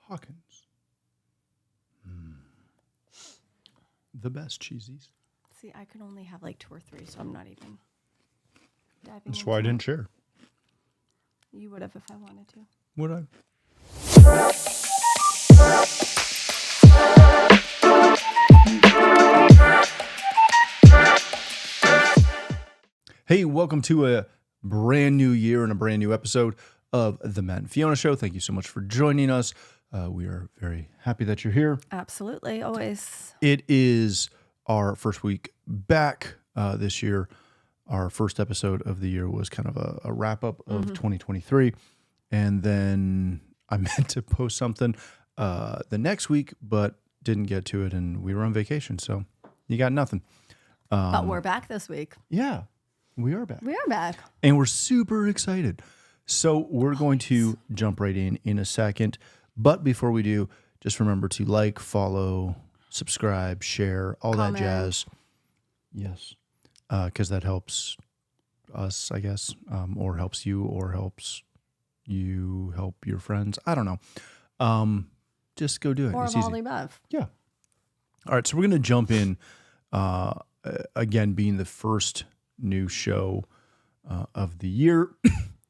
Hawkins. The best cheesies. See, I can only have like 2 or 3, so I'm not even diving That's into why I it. didn't share. You would have if I wanted to. Would I? Hey, welcome to a brand new year and a brand new episode of the Matt and Fiona Show. Thank you so much for joining us. We are very happy that you're here. Absolutely, always. It is our first week back this year. Our first episode of the year was kind of a wrap-up of 2023. And then I meant to post something the next week, but didn't get to it, and we were on vacation, so you got nothing. But we're back this week. Yeah, we are back. We are back. And we're super excited. So we're going to jump right in a second. But before we do, just remember to like, follow, subscribe, share, all Comment. that jazz. Yes. Because that helps us, I guess, or helps you, or helps you help your friends. I don't know. Just go do it. Or It's of all easy. the above. Yeah. All right. So we're going to jump in, again, being the first new show of the year,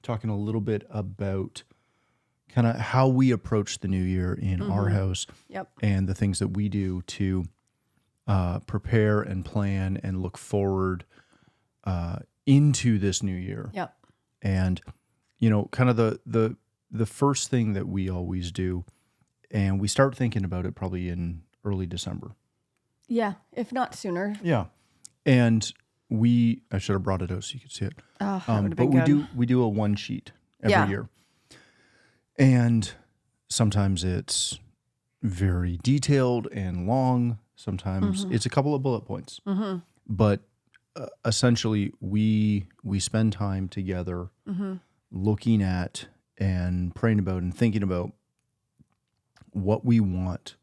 talking a little bit about kind of how we approach the new year in our house. Yep. And the things that we do to prepare and plan and look forward into this new year. Yep. And, you know, kind of the first thing that we always do, and we start thinking about it probably in early December. Yeah, if not sooner. Yeah. And I should have brought it out so you could see it. Oh, that would have But been good. we do a one sheet every year. And sometimes it's very detailed and long. Sometimes it's a couple of bullet points. But essentially, we spend time together looking at and praying about and thinking about what we want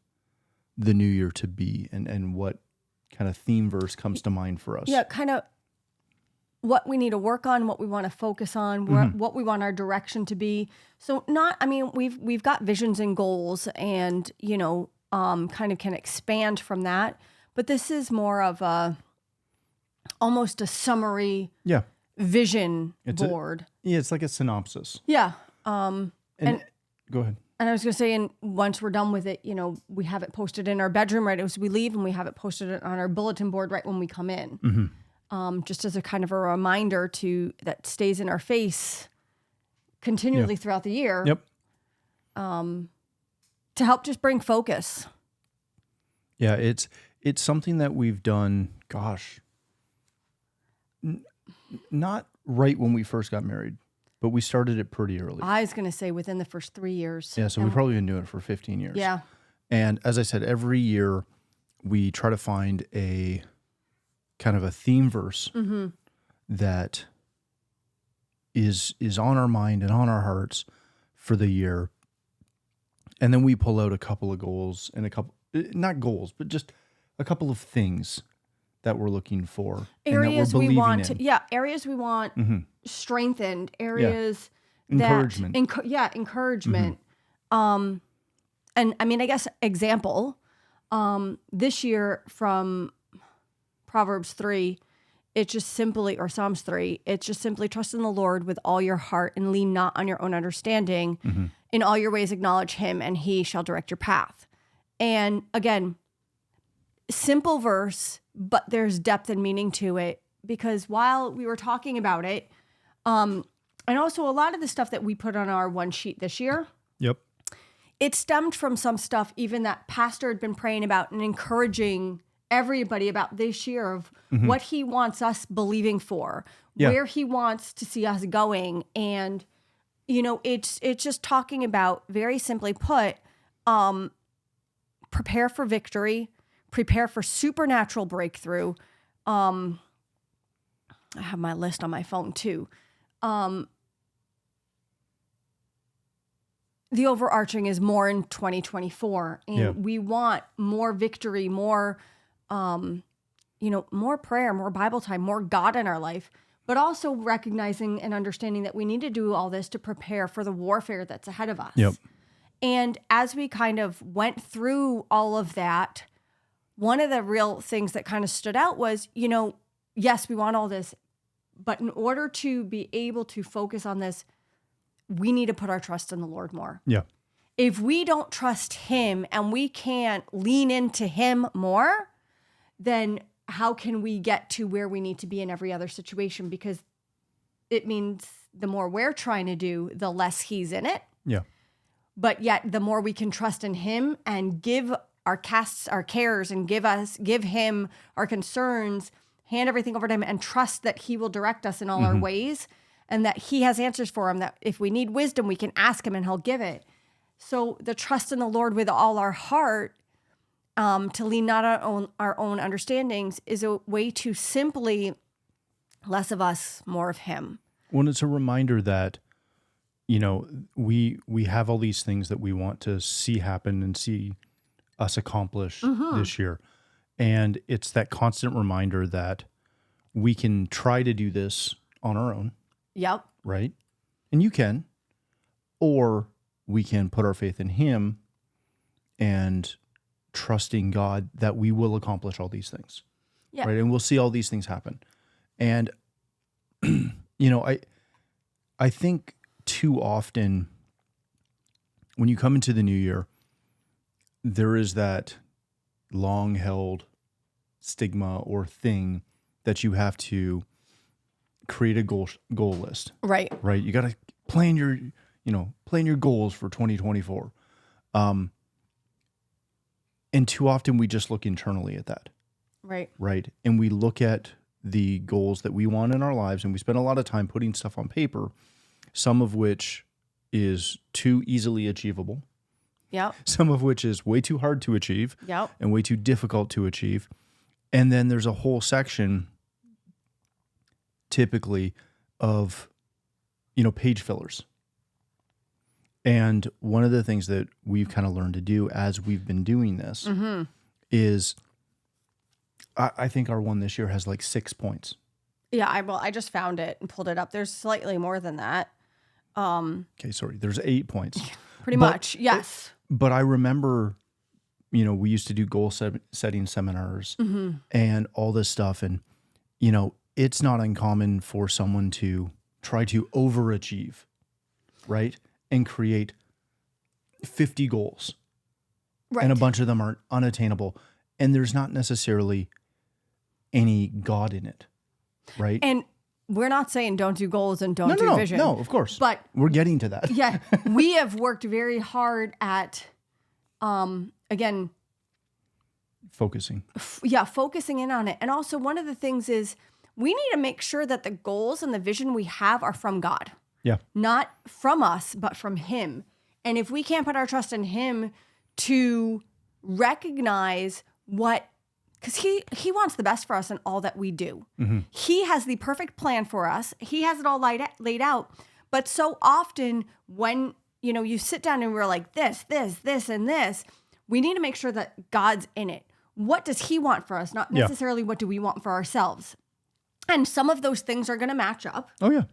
the new year to be, and what kind of theme verse comes to mind for us. Yeah, kind of what we need to work on, what we want to focus on, what we want our direction to be. So we've got visions and goals, and, you know, kind of can expand from that. But this is more of almost a summary vision board. It's like a synopsis. Yeah. And go ahead. And I was going to say, and once we're done with it, you know, we have it posted in our bedroom right as we leave, and we have it posted on our bulletin board right when we come in. Just as a kind of a reminder that stays in our face continually throughout the year. Yep. To help just bring focus. Yeah, it's something that we've done, gosh, not right when we first got married, but we started it pretty early. I was going to say within the first 3 years. Yeah, so we've probably been doing it for 15 years. Yeah. And as I said, every year we try to find a kind of a theme verse that is on our mind and on our hearts for the year. And then we pull out a couple of goals and not goals, but just a couple of things that we're looking for. Areas we want in. areas we want strengthened, areas encouragement. Encouragement. And I mean, I guess example, this year from Proverbs 3, it's just simply, or Psalms 3, it's just simply trust in the Lord with all your heart and lean not on your own understanding. In all your ways acknowledge him, and he shall direct your path. And again, simple verse, but there's depth and meaning to it, because while we were talking about it, and also a lot of the stuff that we put on our one sheet this year, it stemmed from some stuff even that pastor had been praying about and encouraging everybody about this year of what he wants us believing for, where he wants to see us going. And, you know, it's just talking about, very simply put, prepare for victory, prepare for supernatural breakthrough. I have my list on my phone too. The overarching is more in 2024, and we want more victory, more, more prayer, more Bible time, more God in our life, but also recognizing and understanding that we need to do all this to prepare for the warfare that's ahead of us. And as we kind of went through all of that, one of the real things that kind of stood out was, yes, we want all this, but in order to be able to focus on this, we need to put our trust in the Lord more. Yeah. If we don't trust him and we can't lean into him more, then how can we get to where we need to be in every other situation? Because it means the more we're trying to do, the less he's in it. Yeah. But yet the more we can trust in him and give our cares and give him our concerns, hand everything over to him and trust that he will direct us in all our ways and that he has answers for him, that if we need wisdom, we can ask him and he'll give it. So the trust in the Lord with all our heart, to lean not on our own understandings, is a way to simply less of us, more of him. Well, it's a reminder that, we have all these things that we want to see happen and see us accomplish this year. And it's that constant reminder that we can try to do this on our own. Yep. Right? And you can. Or we can put our faith in him and trusting God that we will accomplish all these things. Yeah. Right? And we'll see all these things happen. And, I think too often when you come into the new year, there is that long-held stigma or thing that you have to create a goal list. Right. Right. You got to plan your goals for 2024. And too often we just look internally at that. Right. Right. And we look at the goals that we want in our lives and we spend a lot of time putting stuff on paper, some of which is too easily achievable. Yep. Some of which is way too hard to achieve. Yep. And way too difficult to achieve. And then there's a whole section typically of, page fillers. And one of the things that we've kind of learned to do as we've been doing this is, I think our one this year has like 6 points. Yeah, I just found it and pulled it up. There's slightly more than that. Okay, sorry. There's 8 points. Pretty much, yes. But I remember, we used to do goal setting seminars and all this stuff. And, it's not uncommon for someone to try to overachieve, right? And create 50 goals. Right. And a bunch of them are unattainable. And there's not necessarily any God in it, right? And we're not saying don't do goals and don't do vision. No, of course. But we're getting to that. Yeah, we have worked very hard at, again, focusing. Focusing in on it. And also one of the things is we need to make sure that the goals and the vision we have are from God. Yeah. Not from us, but from him. And if we can't put our trust in him to recognize because he wants the best for us in all that we do. He has the perfect plan for us. He has it all laid out. But so often when, you sit down and we're like this, and this, we need to make sure that God's in it. What does he want for us? Not necessarily what do we want for ourselves. And some of those things are going to match up. Oh, yeah.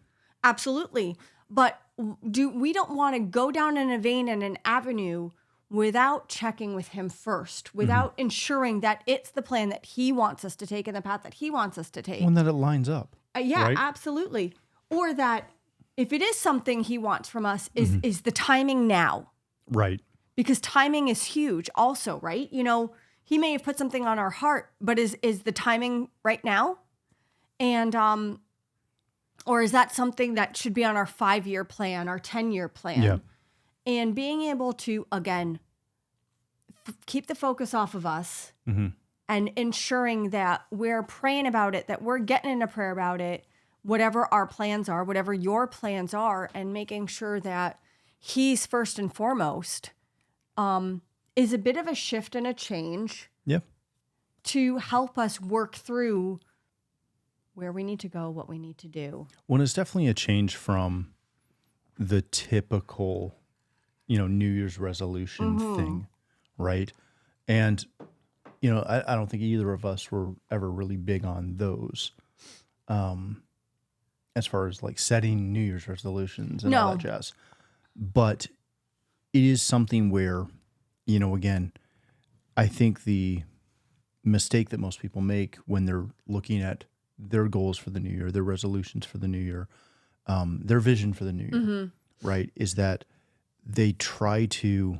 Absolutely. But we don't want to go down in a vein and an avenue without checking with him first, without ensuring that it's the plan that he wants us to take and the path that he wants us to take. One that it lines up. Yeah, right? Absolutely. Or that if it is something he wants from us, is the timing now. Right. Because timing is huge also, right? He may have put something on our heart, but is the timing right now? And, or is that something that should be on our 5-year plan, our 10-year plan? Yeah. And being able to, again, keep the focus off of us and ensuring that we're praying about it, that we're getting into prayer about it, whatever our plans are, whatever your plans are, and making sure that he's first and foremost, is a bit of a shift and a change to help us work through where we need to go, what we need to do. Well, it's definitely a change from the typical, New Year's resolution thing, right? And, I don't think either of us were ever really big on those, as far as like setting New Year's resolutions and all that jazz. But it is something where, again, I think the mistake that most people make when they're looking at their goals for the new year, their resolutions for the new year, their vision for the new year, right, is that they try to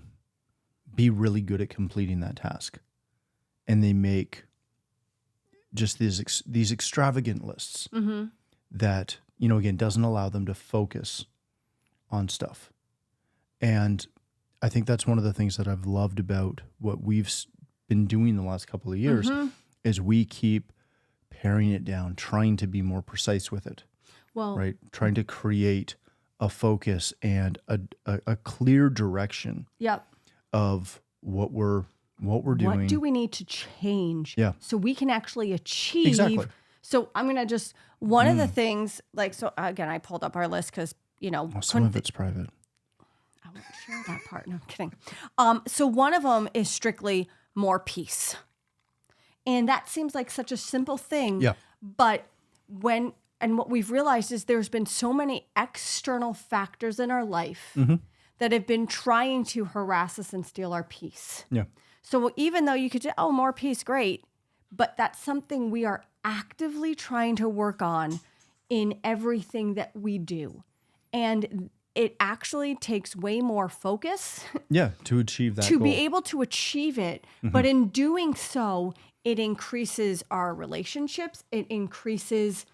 be really good at completing that task. And they make just these extravagant lists that, again, doesn't allow them to focus on stuff. And I think that's one of the things that I've loved about what we've been doing the last couple of years is we keep paring it down, trying to be more precise with it. Well, right? Trying to create a focus and a clear direction of what we're doing. What do we need to change so we can actually achieve? Exactly. So I'm going to just, one of the things, so again, I pulled up our list because, some of it's private. I won't share that part. No, I'm kidding. So one of them is strictly more peace. And that seems like such a simple thing. Yeah. But what we've realized is there's been so many external factors in our life that have been trying to harass us and steal our peace. Yeah. So even though you could say, oh, more peace, great. But that's something we are actively trying to work on in everything that we do. And it actually takes way more focus. To achieve that to goal. be able to achieve it. But in doing so, it increases our relationships. It increases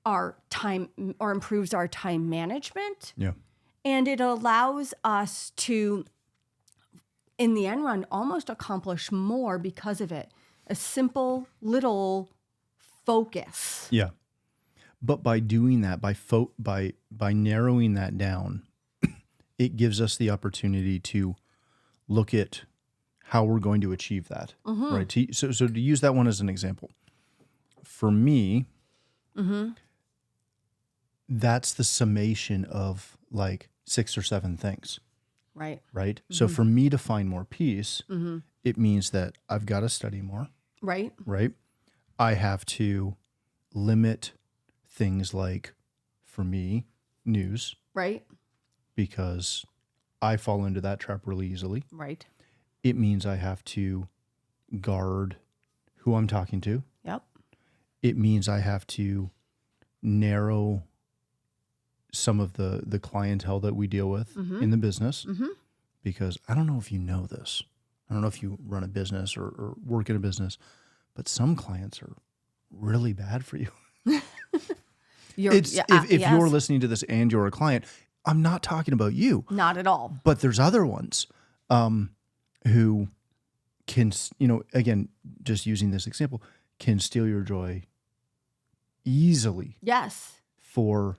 our time or improves our time management. Yeah. And it allows us to, in the end run, almost accomplish more because of it. A simple little focus. Yeah. But by doing that, by narrowing that down, it gives us the opportunity to look at how we're going to achieve that, right? So to use that one as an example, for me, that's the summation of like 6 or 7 things, Right. right? So for me to find more peace, it means that I've got to study more, Right. right? I have to limit things like, for me, news, Right. because I fall into that trap really easily. Right. It means I have to guard who I'm talking to. Yep. It means I have to narrow some of the clientele that we deal with in the business, because I don't know if you know this. I don't know if you run a business or work in a business, but some clients are really bad for you. If you're listening to this and you're a client, I'm not talking about you. Not at all. But there's other ones who can, again, just using this example, can steal your joy easily. Yes. For,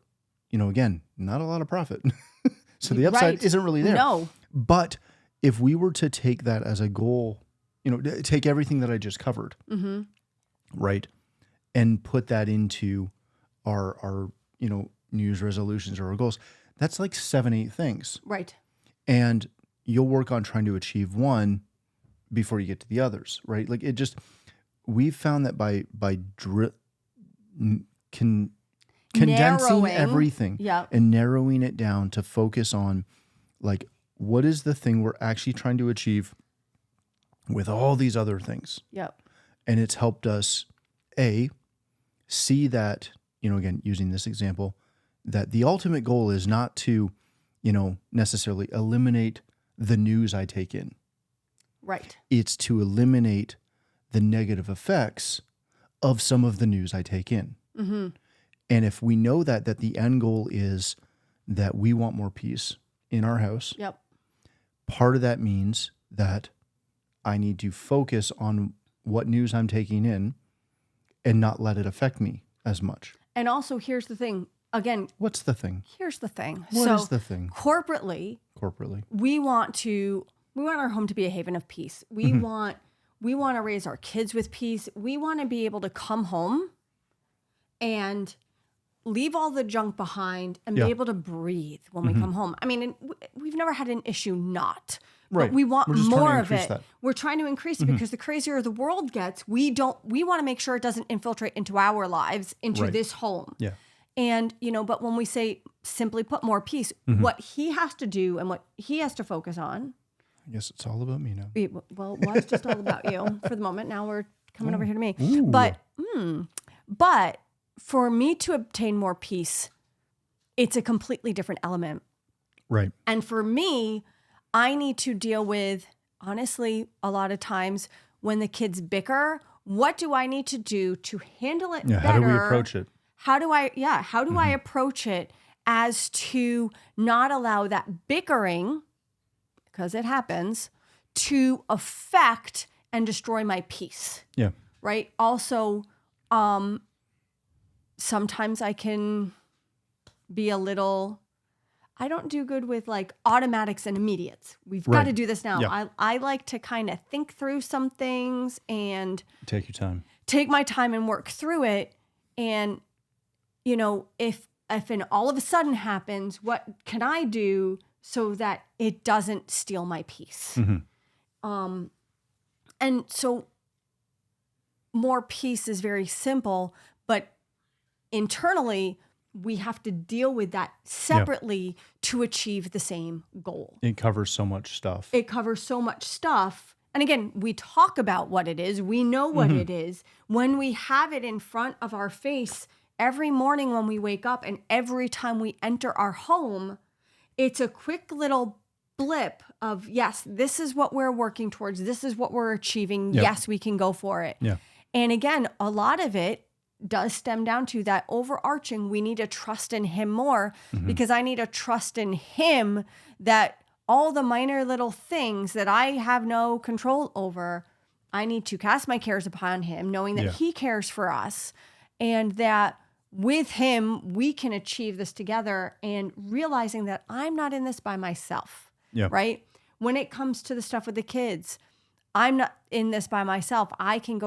again, not a lot of profit. So the upside isn't really there. No. But if we were to take that as a goal, take everything that I just covered, right, and put that into our New Year's resolutions or our goals, that's like 7-8 things. Right. And you'll work on trying to achieve one before you get to the others, right? Like we've found that by condensing everything and narrowing it down to focus on like, what is the thing we're actually trying to achieve with all these other things? Yep. And it's helped us, see that, again, using this example, that the ultimate goal is not to, necessarily eliminate the news I take in. Right. It's to eliminate the negative effects of some of the news I take in. And if we know that the end goal is that we want more peace in our house, part of that means that I need to focus on what news I'm taking in and not let it affect me as much. And also, here's the thing. Again, what's the thing? Here's the thing. What is the thing? Corporately, we want our home to be a haven of peace. We want to raise our kids with peace. We want to be able to come home and leave all the junk behind and be able to breathe when we come home. I mean, we've never had an issue not. Right. But we want more of it. That. We're trying to increase it because the crazier the world gets, we want to make sure it doesn't infiltrate into our lives, into this home. Yeah. And, but when we say simply put, more peace. What he has to do and what he has to focus on. I guess it's all about me now. Well, it was just all about you for the moment. Now we're coming over here to me. Ooh. But for me to obtain more peace, it's a completely different element. Right. And for me, I need to deal with, honestly, a lot of times when the kids bicker, what do I need to do to handle it better? How do we approach it? How do I approach it as to not allow that bickering, because it happens, to affect and destroy my peace? Yeah. Right? Also, sometimes I can be a little, I don't do good with like automatics and immediates. We've got to do this now. Yeah. I like to kind of think through some things and take your time. Take my time and work through it. And, you know, if an all of a sudden happens, what can I do so that it doesn't steal my peace? And so more peace is very simple, but internally, we have to deal with that separately to achieve the same goal. It covers so much stuff. And again, we talk about what it is. We know what it is. When we have it in front of our face every morning when we wake up and every time we enter our home, it's a quick little blip of, yes, this is what we're working towards. This is what we're achieving. Yep. Yes, we can go for it. Yeah. And again, a lot of it does stem down to that overarching, we need to trust in him more because I need to trust in him that all the minor little things that I have no control over, I need to cast my cares upon him, knowing that he cares for us and that with him, we can achieve this together and realizing that I'm not in this by myself, right? When it comes to the stuff with the kids, I'm not in this by myself. I can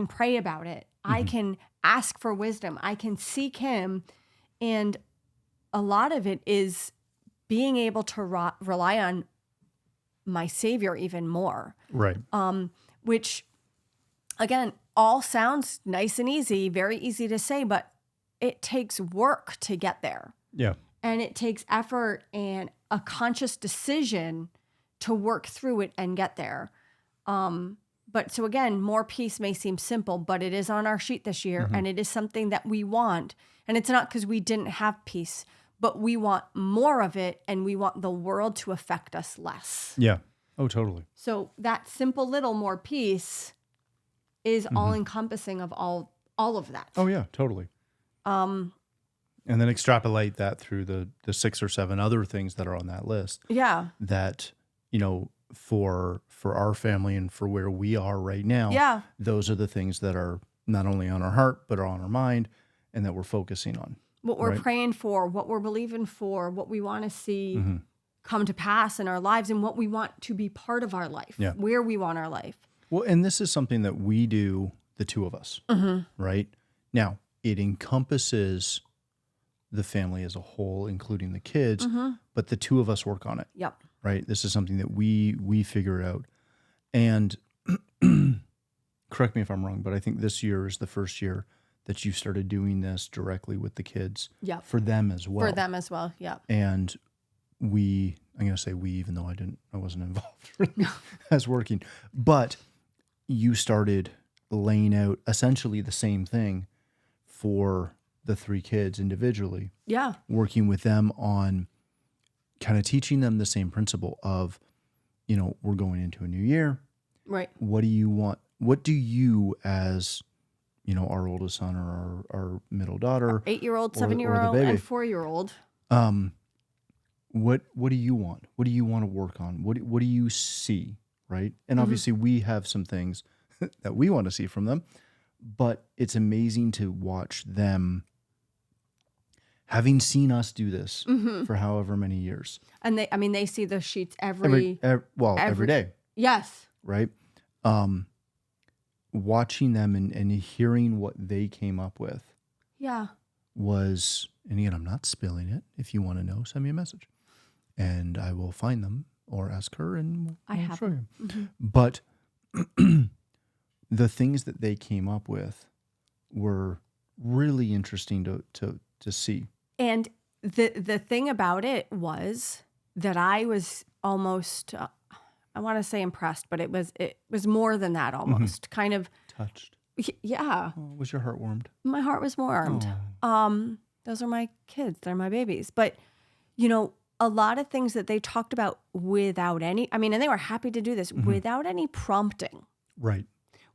pray about it. I can ask for wisdom. I can seek him. And a lot of it is being able to rely on my Savior even more. Right. Which, again, all sounds nice and easy, very easy to say, but it takes work to get there. Yeah. And it takes effort and a conscious decision to work through it and get there. But so again, more peace may seem simple, but it is on our sheet this year and it is something that we want. And it's not because we didn't have peace, but we want more of it and we want the world to affect us less. Yeah. Oh, totally. So that simple little more peace is all encompassing of all of that. Oh yeah, totally. And then extrapolate that through the 6 or 7 other things that are on that list. Yeah. That, you know, for our family and for where we are right now, those are the things that are not only on our heart, but are on our mind and that we're focusing on. What we're praying for, what we're believing for, what we want to see come to pass in our lives and what we want to be part of our life, where we want our life. Well, and this is something that we do, the two of us, right? Now, it encompasses the family as a whole, including the kids, but the two of us work on it. Yep. Right? This is something that we figure out. And correct me if I'm wrong, but I think this year is the first year that you started doing this directly with the kids for them as well. For them as well, yeah. And I'm going to say we, even though I wasn't involved really as working, but you started laying out essentially the same thing for the 3 kids individually. Yeah. Working with them on kind of teaching them the same principle of, you know, we're going into a new year. Right. What do you want? What do you as, you know, our oldest son or our middle daughter, 8-year-old, 7-year-old, and 4-year-old. What do you want? What do you want to work on? What do you see? Right. And obviously we have some things that we want to see from them, but it's amazing to watch them having seen us do this for however many years. And they see the sheets every day. Yes. Right. Watching them and hearing what they came up with. Yeah. Was, and again, I'm not spilling it. If you want to know, send me a message and I will find them or ask her and I'll show you. But the things that they came up with were really interesting to see. And the thing about it was that I was almost, I want to say impressed, but it was more than that almost. Kind of Touched. Yeah. Oh, was your heart warmed? My heart was warmed. Those are my kids. They're my babies. But, a lot of things that they talked about without any, and they were happy to do this without any prompting. Right.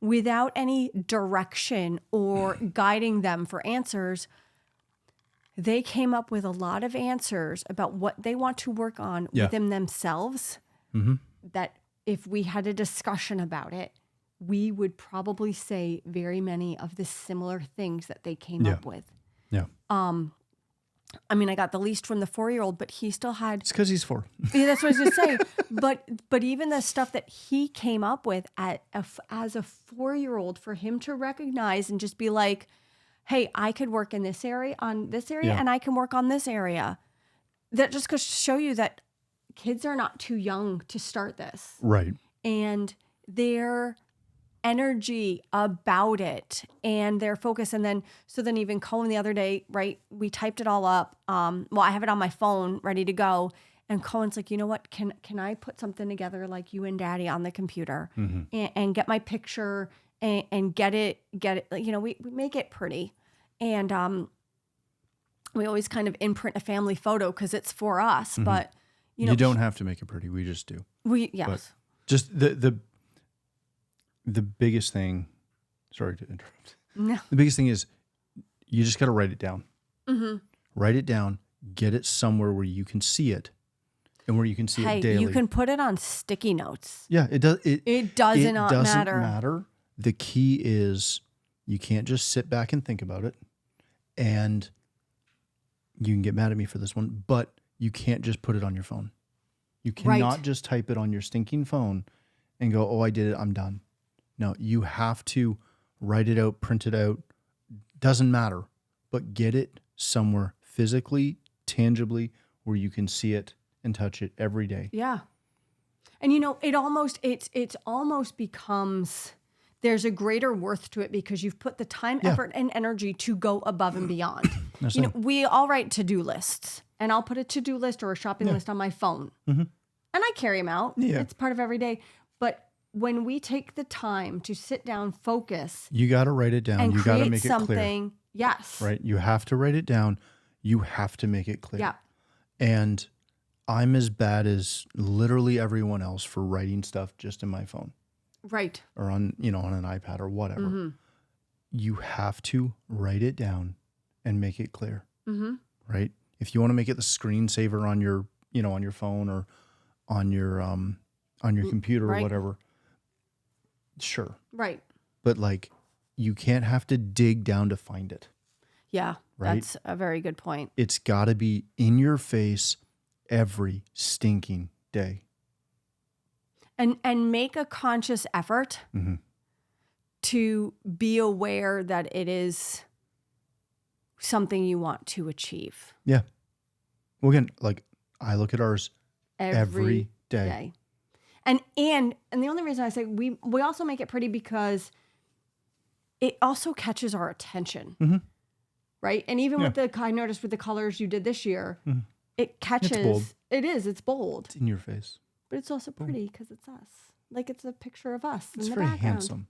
Without any direction or guiding them for answers. They came up with a lot of answers about what they want to work on within themselves. That if we had a discussion about it, we would probably say very many of the similar things that they came up with. Yeah. I got the least from the 4-year-old, but he still had. It's because he's 4. Yeah, that's what I was going to say. But even the stuff that he came up with as a 4-year-old, for him to recognize and just be like, hey, I could work in this area, and I can work on this area. That just goes to show you that kids are not too young to start this. Right. And their energy about it and their focus. And then even Cohen the other day, right, we typed it all up. I have it on my phone ready to go. And Cohen's like, you know what, can I put something together like you and Daddy on the computer and get my picture and get it, we make it pretty. And we always kind of imprint a family photo because it's for us. But, you don't have to make it pretty. We just do. Yes. But just the biggest thing, sorry to interrupt. No. The biggest thing is you just got to write it down. Write it down, get it somewhere where you can see it and where you can see it daily. You can put it on sticky notes. Yeah, it does. It doesn't matter. The key is you can't just sit back and think about it. And you can get mad at me for this one, but you can't just put it on your phone. You cannot just type it on your stinking phone and go, oh, I did it, I'm done. No, you have to write it out, print it out. Doesn't matter, but get it somewhere physically, tangibly, where you can see it and touch it every day. Yeah. And it almost becomes, there's a greater worth to it because you've put the time, effort, and energy to go above and beyond. We all write to-do lists, and I'll put a to-do list or a shopping list on my phone. And I carry them out. Yeah. It's part of every day. But when we take the time to sit down, focus. You got to write it down. You got to make it clear. Yes. Right? You have to write it down. You have to make it clear. Yeah. And I'm as bad as literally everyone else for writing stuff just in my phone. Right. Or on an iPad or whatever. You have to write it down and make it clear. Right? If you want to make it the screensaver on your, on your phone or on your computer or whatever, sure. Right. But you can't have to dig down to find it. Yeah. Right? That's a very good point. It's got to be in your face every stinking day. And make a conscious effort to be aware that it is something you want to achieve. Yeah. Well, again, I look at ours every day. And the only reason I say we also make it pretty because it also catches our attention. Right? And even with I noticed with the colors you did this year, it catches. It's bold. It's bold. It's in your face. But it's also pretty because it's us. It's a picture of us it's in the very background. Handsome.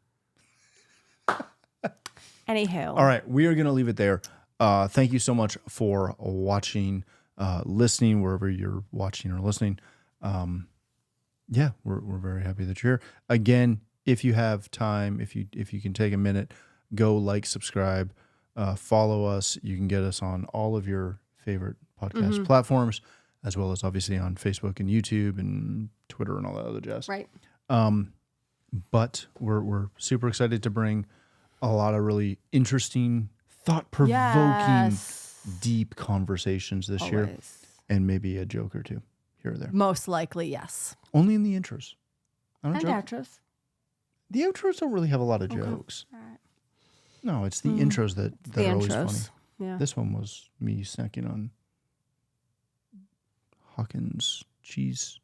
Anywho. All right. We are going to leave it there. Thank you so much for watching, listening, wherever you're watching or listening. We're very happy that you're here. Again, if you have time, if you can take a minute, go subscribe, follow us. You can get us on all of your favorite podcast platforms, as well as obviously on Facebook and YouTube and Twitter and all that other jazz. Right. But we're super excited to bring a lot of really interesting, thought-provoking, deep conversations this year, and maybe a joke or two here or there. Most likely, yes. Only in the intros. And outros. The outros don't really have a lot of jokes. All right. No, it's the intros that are always funny. Yeah. This one was me snacking on Hawkins cheese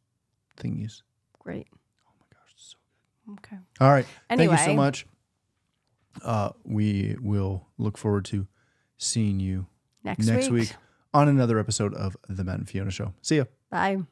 thingies. Great. Oh my gosh, it's so good. Okay. All right. Anyway. Thank you so much. We will look forward to seeing you next week on another episode of The Matt and Fiona Show. See ya. Bye.